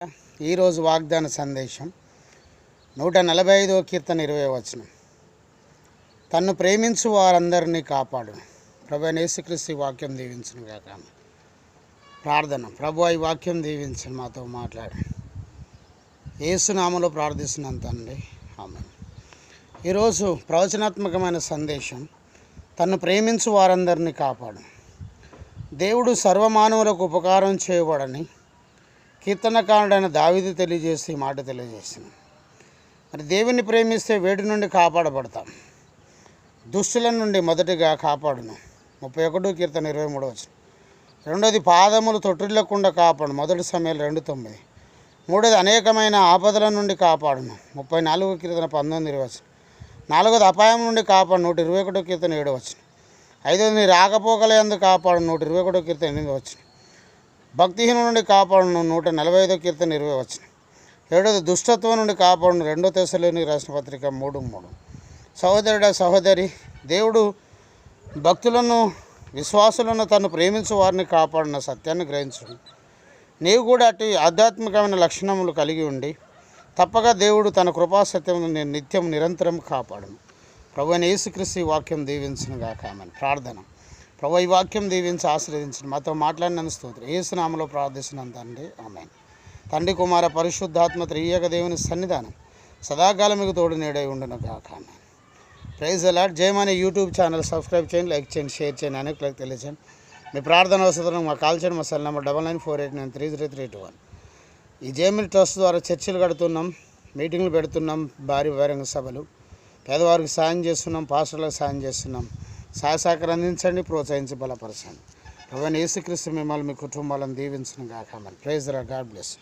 ఈరోజు వాగ్దాన సందేశం 145వ కీర్తన 20వ వచనం. తన్ను ప్రేమించు వారందరినీ కాపాడు. ప్రభు యేసుక్రీస్తు వాక్యం దీవించును గాక. ప్రార్థన. ప్రభు ఈ వాక్యం దీవించను, మాతో మాట్లాడు. యేసు నామములో ప్రార్థిస్తున్నాను తండ్రి, ఆమేన్. ఈరోజు ప్రవచనాత్మకమైన సందేశం, తన్ను ప్రేమించు వారందరినీ కాపాడు. దేవుడు సర్వమానవులకు ఉపకారం చేయబడని కీర్తనకారుడైన దావీదు తెలియజేసి మాట తెలియజేసింది. మరి దేవుని ప్రేమిస్తే వేడి నుండి కాపాడబడతాం, దుష్టుల నుండి మొదటిగా కాపాడును. 31 కీర్తన 23వ వచనం. రెండోది పాదములు తొట్టిల్లకుండా కాపాడు, మొదటి సమయాలు 2:9. మూడోది అనేకమైన ఆపదల నుండి కాపాడును, 34 కీర్తన 19 వచనం. నాలుగోది అపాయం నుండి కాపాడు, 121 కీర్తన 7వ వచనం. ఐదోది నీ రాకపోకలందు కాపాడు, 121 కీర్తన 8వ వచనం. భక్తిహీనం నుండి కాపాడును, 145 కీర్తన 20వ వచనం. ఏడోది దుష్టత్వం నుండి కాపాడును, 2 తెస్సలోనికీయులకు రాసిన పత్రిక 3:3. సహోదరుడా సహోదరి, దేవుడు భక్తులను విశ్వాసులను తను ప్రేమించు వారిని కాపాడిన సత్యాన్ని గ్రహించు. నీవు కూడా అటు ఆధ్యాత్మికమైన లక్షణములు కలిగి ఉండి తప్పక దేవుడు తన కృపాసత్యమును నిత్యం నిరంతరం కాపాడును. ప్రభువైన యేసుక్రీస్తు వాక్యం దీవించును గాక. ఆమేన్. ప్రార్థన. ప్రభు ఈ వాక్యం దీవించి ఆశీర్వదించండి, మాతో మాట్లాడినందుకు స్తోత్రం. యేసు నామములో ప్రార్థిస్తున్నాను తండ్రి, ఆమేన్. తండ్రి కుమార పరిశుద్ధాత్మ త్రియేక దేవుని సన్నిధానం సదాకాలం మీకు తోడు నీడై ఉండును గాక. Amen. Praise the lord. Jayamani YouTube channel subscribe చేయండి, లైక్ చేయండి, షేర్ చేయండి, అనేకులకు తెలియజేయండి. మీ ప్రార్థన అవసరం మా కాల్ చేయండి. మా సెల్ నెంబర్ 9948930321. ఈ జేమిల్ ట్రస్ట్ ద్వారా చర్చిలు కడుతున్నాం, మీటింగ్లు పెడుతున్నాం, భారీ బహిరంగ సభలు, పేదవారికి సాయం చేస్తున్నాం, పాస్టర్లకు సాయం చేస్తున్నాం. సహాయ సహకారం అందించండి, ప్రోత్సహించి బలపరచండి. ప్రభువైన యేసుక్రీస్తు మిమ్మల్ని మీ కుటుంబాలను దీవించును గాక. Amen. Praise the lord. God bless.